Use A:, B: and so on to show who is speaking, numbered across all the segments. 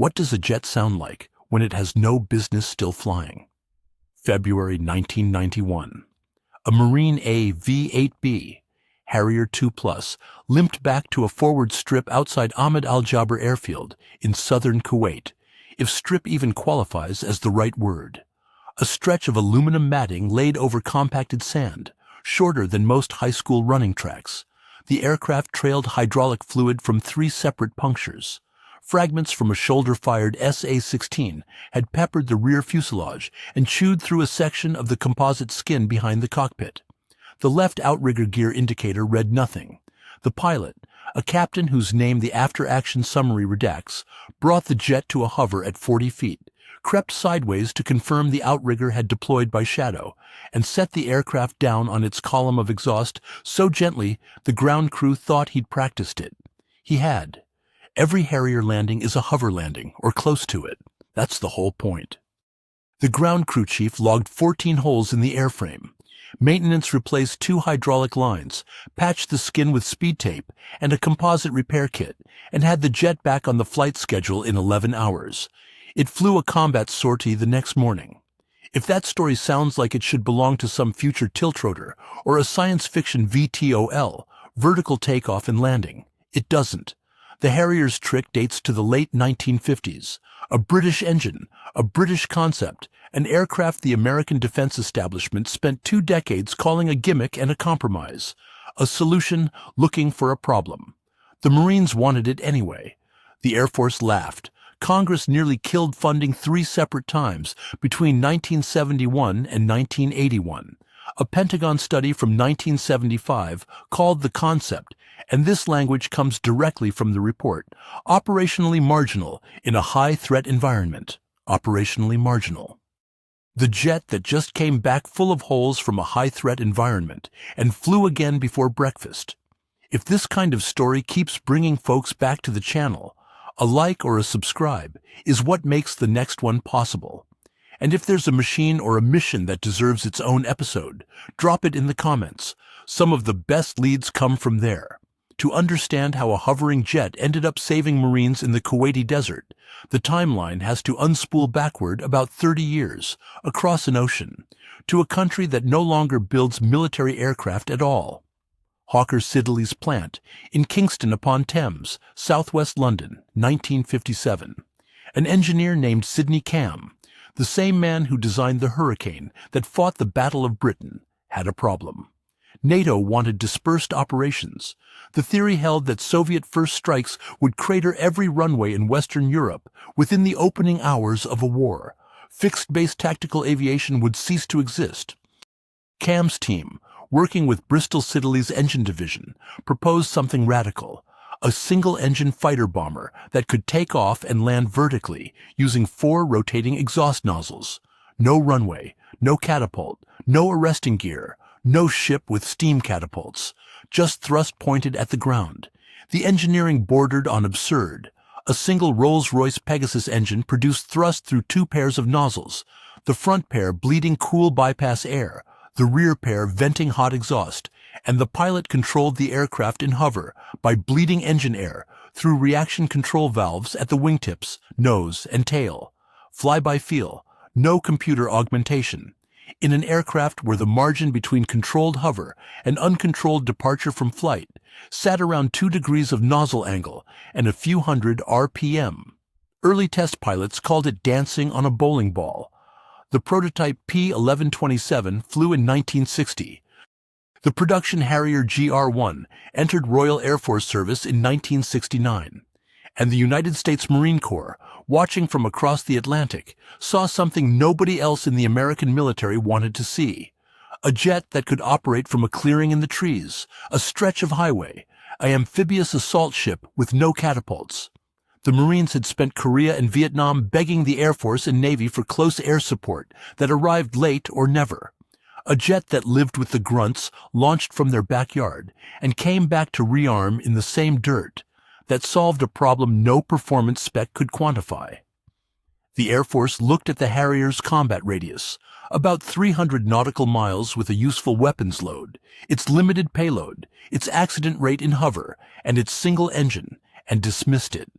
A: What does a jet sound like when it has no business still flying? February 1991. A Marine AV-8B, Harrier 2+, limped back to a forward strip outside Ahmed Al-Jaber airfield in southern Kuwait, if strip even qualifies as the right word. A stretch of aluminum matting laid over compacted sand, shorter than most high school running tracks. The aircraft trailed hydraulic fluid from 3 separate punctures. Fragments from a shoulder-fired SA-16 had peppered the rear fuselage and chewed through a section of the composite skin behind the cockpit. The left outrigger gear indicator read nothing. The pilot, a captain whose name the after-action summary redacts, brought the jet to a hover at 40 feet, crept sideways to confirm the outrigger had deployed by shadow, and set the aircraft down on its column of exhaust so gently the ground crew thought he'd practiced it. He had. Every Harrier landing is a hover landing, or close to it. That's the whole point. The ground crew chief logged 14 holes in the airframe. Maintenance replaced 2 hydraulic lines, patched the skin with speed tape and a composite repair kit, and had the jet back on the flight schedule in 11 hours. It flew a combat sortie the next morning. If that story sounds like it should belong to some future tiltrotor or a science fiction VTOL, vertical takeoff and landing, it doesn't. The Harrier's trick dates to the late 1950s. A British engine, a British concept, an aircraft the American defense establishment spent 2 decades calling a gimmick and a compromise, a solution looking for a problem. The Marines wanted it anyway. The Air Force laughed. Congress nearly killed funding 3 separate times between 1971 and 1981. A Pentagon study from 1975 called the concept, and this language comes directly from the report, operationally marginal in a high-threat environment. Operationally marginal. The jet that just came back full of holes from a high-threat environment and flew again before breakfast. If this kind of story keeps bringing folks back to the channel, a like or a subscribe is what makes the next one possible. And if there's a machine or a mission that deserves its own episode, drop it in the comments. Some of the best leads come from there. To understand how a hovering jet ended up saving Marines in the Kuwaiti desert, the timeline has to unspool backward about 30 years, across an ocean, to a country that no longer builds military aircraft at all. Hawker Siddeley's plant in Kingston upon Thames, southwest London, 1957. An engineer named Sidney Cam, the same man who designed the Hurricane that fought the Battle of Britain, had a problem. NATO wanted dispersed operations. The theory held that Soviet first strikes would crater every runway in Western Europe within the opening hours of a war. Fixed-base tactical aviation would cease to exist. Cam's team, working with Bristol Siddeley's engine division, proposed something radical, a single-engine fighter bomber that could take off and land vertically using 4 rotating exhaust nozzles. No runway, no catapult, no arresting gear, no ship with steam catapults, just thrust pointed at the ground. The engineering bordered on absurd. A single Rolls-Royce Pegasus engine produced thrust through 2 pairs of nozzles, the front pair bleeding cool bypass air, the rear pair venting hot exhaust, and the pilot controlled the aircraft in hover by bleeding engine air through reaction control valves at the wingtips, nose, and tail. Fly-by-feel, no computer augmentation. In an aircraft where the margin between controlled hover and uncontrolled departure from flight sat around 2 degrees of nozzle angle and a few hundred RPM. Early test pilots called it dancing on a bowling ball. The prototype P-1127 flew in 1960. The production Harrier GR-1 entered Royal Air Force service in 1969. And the United States Marine Corps, watching from across the Atlantic, saw something nobody else in the American military wanted to see. A jet that could operate from a clearing in the trees, a stretch of highway, an amphibious assault ship with no catapults. The Marines had spent Korea and Vietnam begging the Air Force and Navy for close air support that arrived late or never. A jet that lived with the grunts launched from their backyard and came back to rearm in the same dirt, that solved a problem no performance spec could quantify. The Air Force looked at the Harrier's combat radius, about 300 nautical miles with a useful weapons load, its limited payload, its accident rate in hover, and its single engine, and dismissed it.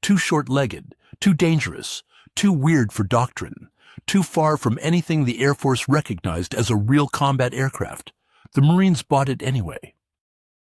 A: Too short-legged, Too dangerous, too weird for doctrine, too far from anything the Air Force recognized as a real combat aircraft. The Marines bought it anyway.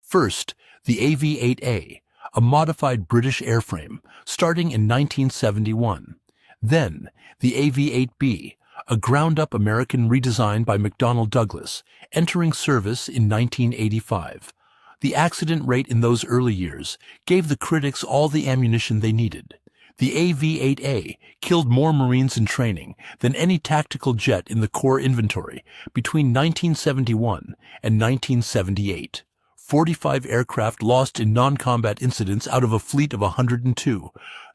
A: First, the AV-8A, a modified British airframe, starting in 1971. Then, the AV-8B, a ground-up American redesign by McDonnell Douglas, entering service in 1985. The accident rate in those early years gave the critics all the ammunition they needed. The AV-8A killed more Marines in training than any tactical jet in the Corps inventory between 1971 and 1978. 45 aircraft lost in non-combat incidents out of a fleet of 102.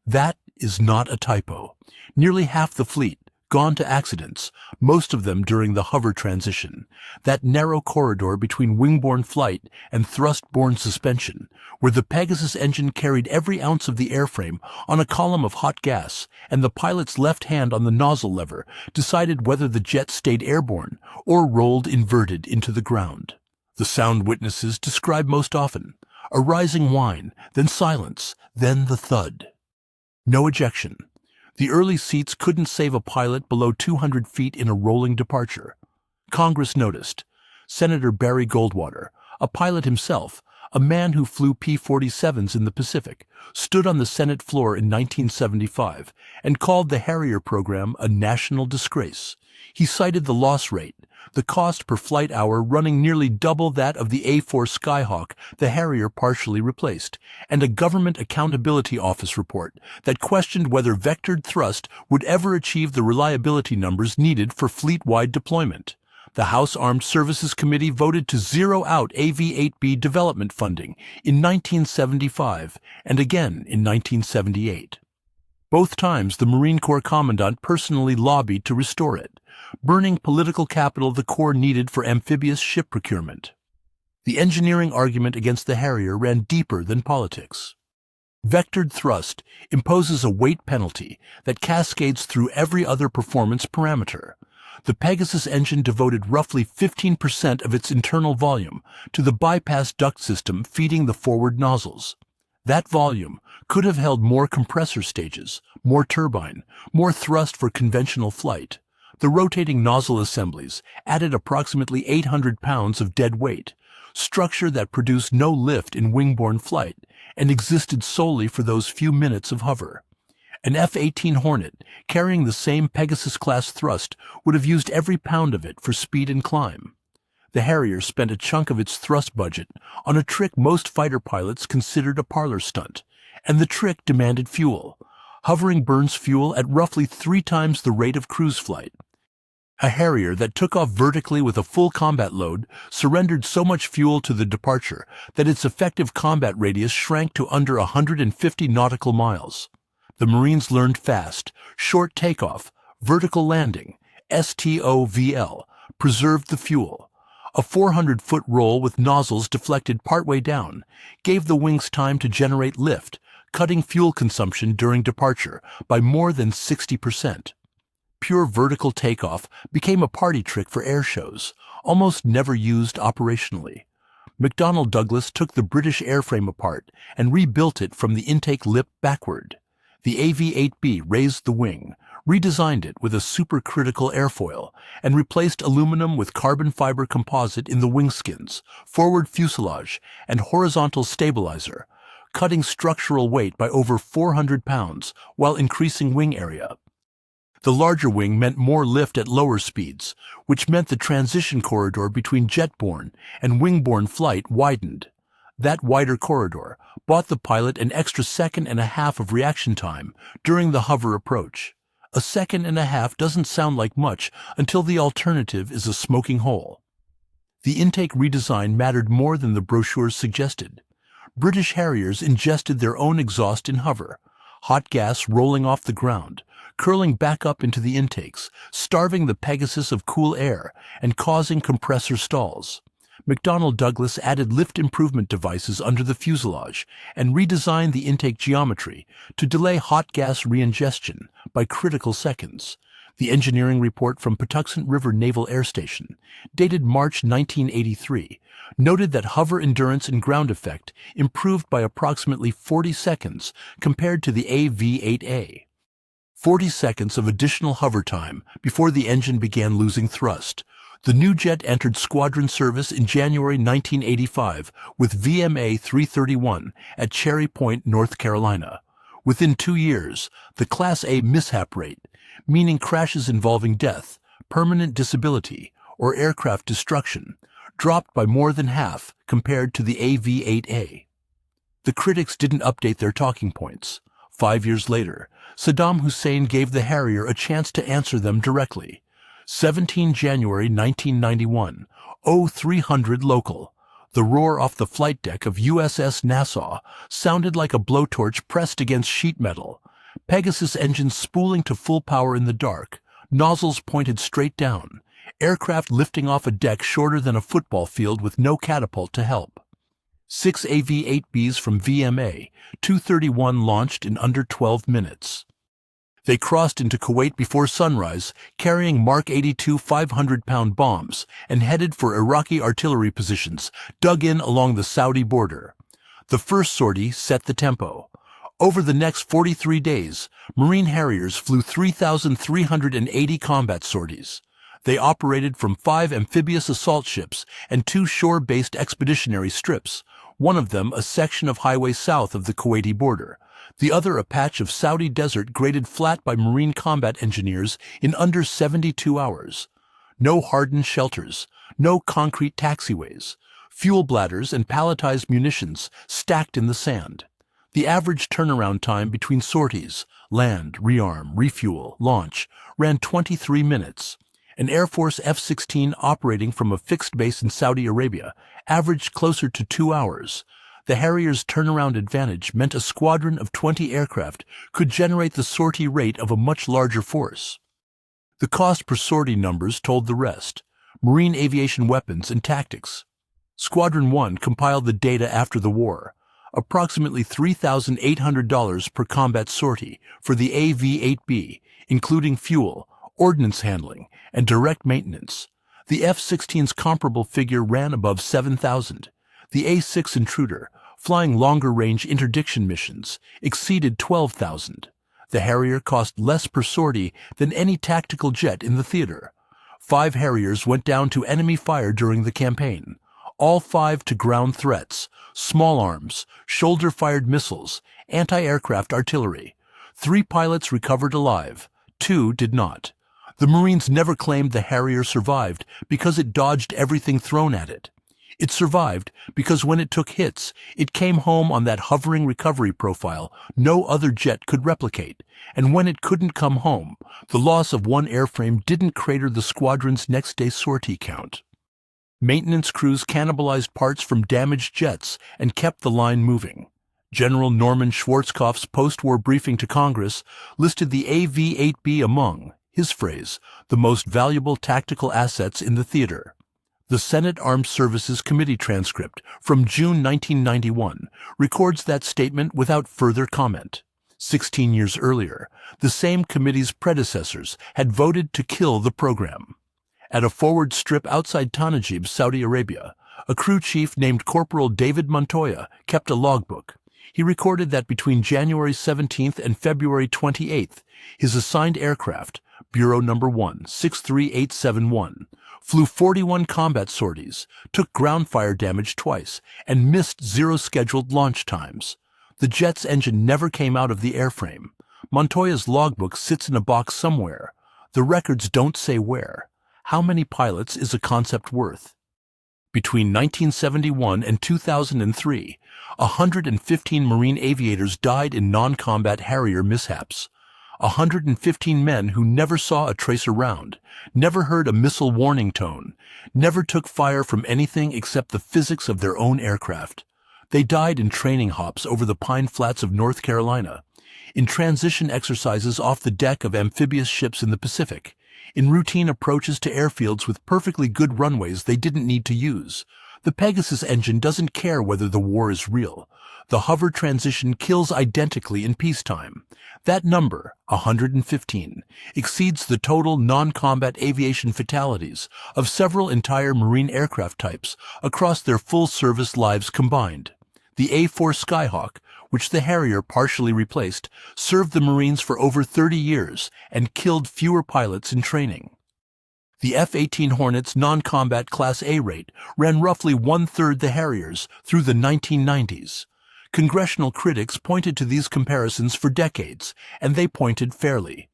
A: That is not a typo. Nearly half the fleet gone to accidents, most of them during the hover transition, that narrow corridor between wing-borne flight and thrust-borne suspension, where the Pegasus engine carried every ounce of the airframe on a column of hot gas, and the pilot's left hand on the nozzle lever decided whether the jet stayed airborne or rolled inverted into the ground. The sound witnesses describe most often: a rising whine, then silence, then the thud. No ejection. The early seats couldn't save a pilot below 200 feet in a rolling departure. Congress noticed. Senator Barry Goldwater, a pilot himself, a man who flew P-47s in the Pacific, stood on the Senate floor in 1975 and called the Harrier program a national disgrace. He cited the loss rate, the cost per flight hour running nearly double that of the A-4 Skyhawk the Harrier partially replaced, and a Government Accountability Office report that questioned whether vectored thrust would ever achieve the reliability numbers needed for fleet-wide deployment. The House Armed Services Committee voted to zero out AV-8B development funding in 1975 and again in 1978. Both times the Marine Corps Commandant personally lobbied to restore it, burning political capital the Corps needed for amphibious ship procurement. The engineering argument against the Harrier ran deeper than politics. Vectored thrust imposes a weight penalty that cascades through every other performance parameter. The Pegasus engine devoted roughly 15% of its internal volume to the bypass duct system feeding the forward nozzles. That volume could have held more compressor stages, more turbine, more thrust for conventional flight. The rotating nozzle assemblies added approximately 800 pounds of dead weight, structure that produced no lift in wing-borne flight and existed solely for those few minutes of hover. An F-18 Hornet, carrying the same Pegasus-class thrust, would have used every pound of it for speed and climb. The Harrier spent a chunk of its thrust budget on a trick most fighter pilots considered a parlor stunt, and the trick demanded fuel. Hovering burns fuel at roughly 3 times the rate of cruise flight. A Harrier that took off vertically with a full combat load surrendered so much fuel to the departure that its effective combat radius shrank to under 150 nautical miles. The Marines learned fast: short takeoff, vertical landing, STOVL, preserved the fuel. A 400-foot roll with nozzles deflected partway down gave the wings time to generate lift, cutting fuel consumption during departure by more than 60%. Pure vertical takeoff became a party trick for air shows, almost never used operationally. McDonnell Douglas took the British airframe apart and rebuilt it from the intake lip backward. The AV-8B raised the wing, redesigned it with a supercritical airfoil, and replaced aluminum with carbon fiber composite in the wing skins, forward fuselage, and horizontal stabilizer, cutting structural weight by over 400 pounds while increasing wing area. The larger wing meant more lift at lower speeds, which meant the transition corridor between jet-borne and wing-borne flight widened. That wider corridor bought the pilot an extra 1.5 seconds of reaction time during the hover approach. 1.5 seconds doesn't sound like much until the alternative is a smoking hole. The intake redesign mattered more than the brochures suggested. British Harriers ingested their own exhaust in hover, hot gas rolling off the ground, curling back up into the intakes, starving the Pegasus of cool air and causing compressor stalls. McDonnell Douglas added lift improvement devices under the fuselage and redesigned the intake geometry to delay hot gas reingestion by critical seconds. The engineering report from Patuxent River Naval Air Station, dated March 1983, noted that hover endurance and ground effect improved by approximately 40 seconds compared to the AV-8A. 40 seconds of additional hover time before the engine began losing thrust. The new jet entered squadron service in January 1985 with VMA 331 at Cherry Point, North Carolina. Within 2 years, the Class A mishap rate, meaning crashes involving death, permanent disability, or aircraft destruction, dropped by more than half compared to the AV-8A. The critics didn't update their talking points. 5 years later, Saddam Hussein gave the Harrier a chance to answer them directly. 17 January 1991, 0300 local. The roar off the flight deck of USS Nassau sounded like a blowtorch pressed against sheet metal. Pegasus engines spooling to full power in the dark, nozzles pointed straight down, aircraft lifting off a deck shorter than a football field with no catapult to help. 6 AV-8Bs from VMA, 231 launched in under 12 minutes. They crossed into Kuwait before sunrise, carrying Mark 82 500-pound bombs, and headed for Iraqi artillery positions dug in along the Saudi border. The first sortie set the tempo. Over the next 43 days, Marine Harriers flew 3,380 combat sorties. They operated from 5 amphibious assault ships and 2 shore-based expeditionary strips, one of them a section of highway south of the Kuwaiti border, the other a patch of Saudi desert graded flat by Marine combat engineers in under 72 hours. No hardened shelters, no concrete taxiways, fuel bladders and palletized munitions stacked in the sand. The average turnaround time between sorties, land, rearm, refuel, launch, ran 23 minutes. An Air Force F-16 operating from a fixed base in Saudi Arabia averaged closer to 2 hours. The Harrier's turnaround advantage meant a squadron of 20 aircraft could generate the sortie rate of a much larger force. The cost per sortie numbers told the rest. Marine aviation weapons and tactics. Squadron 1 compiled the data after the war. Approximately $3,800 per combat sortie for the AV-8B, including fuel, ordnance handling, and direct maintenance. The F-16's comparable figure ran above $7,000. The A-6 Intruder, flying longer-range interdiction missions, exceeded $12,000. The Harrier cost less per sortie than any tactical jet in the theater. 5 Harriers went down to enemy fire during the campaign, all 5 to ground threats, small arms, shoulder-fired missiles, anti-aircraft artillery. 3 pilots recovered alive, 2 did not. The Marines never claimed the Harrier survived because it dodged everything thrown at it. It survived because when it took hits, it came home on that hovering recovery profile no other jet could replicate, and when it couldn't come home, the loss of one airframe didn't crater the squadron's next-day sortie count. Maintenance crews cannibalized parts from damaged jets and kept the line moving. General Norman Schwarzkopf's post-war briefing to Congress listed the AV-8B among, his phrase, the most valuable tactical assets in the theater. The Senate Armed Services Committee transcript from June 1991 records that statement without further comment. 16 years earlier, the same committee's predecessors had voted to kill the program. At a forward strip outside Tanajib, Saudi Arabia, a crew chief named Corporal David Montoya kept a logbook. He recorded that between January 17th and February 28th, his assigned aircraft, Bureau Number 1, 63871, flew 41 combat sorties, took ground fire damage twice, and missed 0 scheduled launch times. The jet's engine never came out of the airframe. Montoya's logbook sits in a box somewhere. The records don't say where. How many pilots is a concept worth? Between 1971 and 2003, 115 Marine aviators died in non-combat Harrier mishaps. 115 men who never saw a tracer round, never heard a missile warning tone, never took fire from anything except the physics of their own aircraft. They died in training hops over the pine flats of North Carolina, in transition exercises off the deck of amphibious ships in the Pacific, in routine approaches to airfields with perfectly good runways they didn't need to use. The Pegasus engine doesn't care whether the war is real. The hover transition kills identically in peacetime. That number, 115, exceeds the total non-combat aviation fatalities of several entire Marine aircraft types across their full-service lives combined. The A-4 Skyhawk, which the Harrier partially replaced, served the Marines for over 30 years and killed fewer pilots in training. The F-18 Hornet's non-combat Class A rate ran roughly one-third the Harrier's through the 1990s. Congressional critics pointed to these comparisons for decades, and they pointed fairly.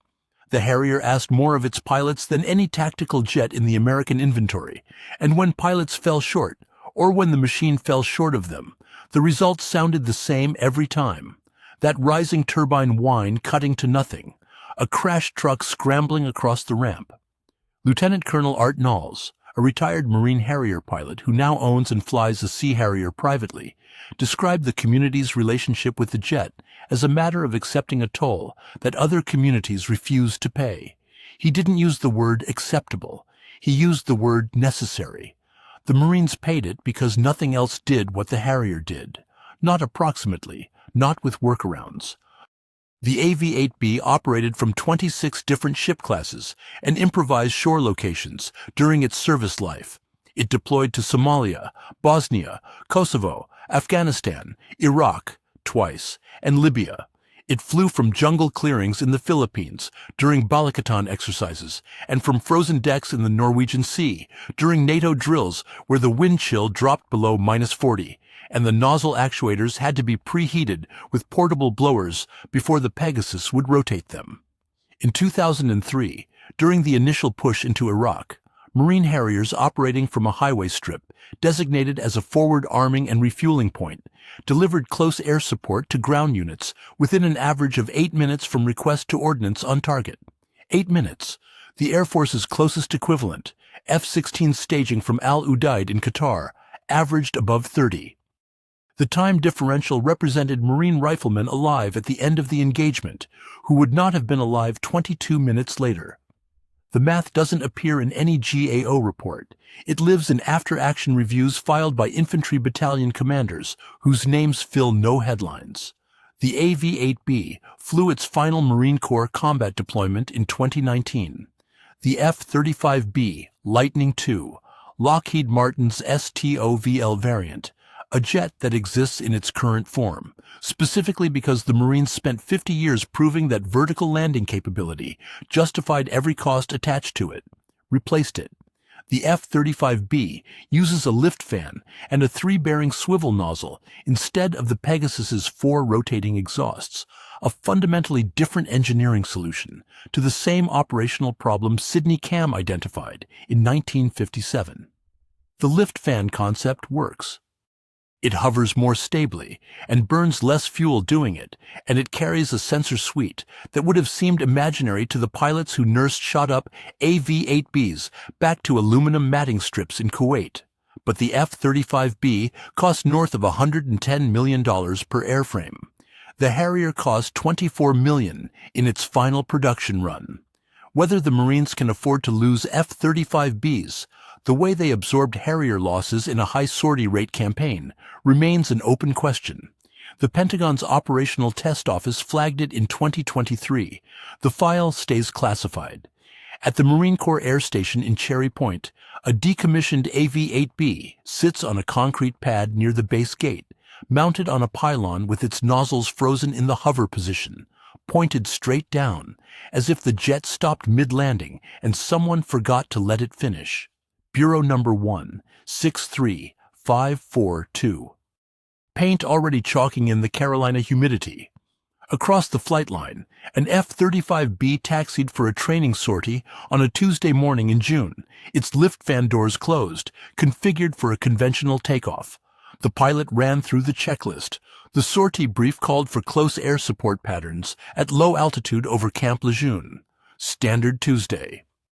A: The Harrier asked more of its pilots than any tactical jet in the American inventory, and when pilots fell short, or when the machine fell short of them, the results sounded the same every time. That rising turbine whine cutting to nothing, a crashed truck scrambling across the ramp. Lieutenant Colonel Art Knowles, a retired Marine Harrier pilot who now owns and flies a Sea Harrier privately, described the community's relationship with the jet as a matter of accepting a toll that other communities refused to pay. He didn't use the word acceptable. He used the word necessary. The Marines paid it because nothing else did what the Harrier did. Not approximately, not with workarounds. The AV-8B operated from 26 different ship classes and improvised shore locations during its service life. It deployed to Somalia, Bosnia, Kosovo, Afghanistan, Iraq, twice, and Libya. It flew from jungle clearings in the Philippines during Balikatan exercises and from frozen decks in the Norwegian Sea during NATO drills where the wind chill dropped below -40 and the nozzle actuators had to be preheated with portable blowers before the Pegasus would rotate them. In 2003, during the initial push into Iraq, Marine Harriers operating from a highway strip, designated as a forward arming and refueling point, delivered close air support to ground units within an average of 8 minutes from request to ordnance on target. 8 minutes, the Air Force's closest equivalent, F-16 staging from Al Udeid in Qatar, averaged above 30. The time differential represented Marine riflemen alive at the end of the engagement, who would not have been alive 22 minutes later. The math doesn't appear in any GAO report. It lives in after-action reviews filed by infantry battalion commanders, whose names fill no headlines. The AV-8B flew its final Marine Corps combat deployment in 2019. The F-35B Lightning II, Lockheed Martin's STOVL variant, a jet that exists in its current form, specifically because the Marines spent 50 years proving that vertical landing capability justified every cost attached to it, replaced it. The F-35B uses a lift fan and a 3-bearing swivel nozzle instead of the Pegasus's 4 rotating exhausts, a fundamentally different engineering solution to the same operational problem Sidney Cam identified in 1957. The lift fan concept works. It hovers more stably and burns less fuel doing it, and it carries a sensor suite that would have seemed imaginary to the pilots who nursed shot-up AV-8Bs back to aluminum matting strips in Kuwait. But the F-35B cost north of $110 million per airframe. The Harrier cost $24 million in its final production run. Whether the Marines can afford to lose F-35Bs, the way they absorbed Harrier losses in a high sortie rate campaign, remains an open question. The Pentagon's Operational Test Office flagged it in 2023. The file stays classified. At the Marine Corps Air Station in Cherry Point, a decommissioned AV-8B sits on a concrete pad near the base gate, mounted on a pylon with its nozzles frozen in the hover position, pointed straight down, as if the jet stopped mid-landing and someone forgot to let it finish. Bureau number 1, 63542. Paint already chalking in the Carolina humidity. Across the flight line, an F-35B taxied for a training sortie on a Tuesday morning in June, its lift fan doors closed, configured for a conventional takeoff. The pilot ran through the checklist. The sortie brief called for close air support patterns at low altitude over Camp Lejeune. Standard Tuesday.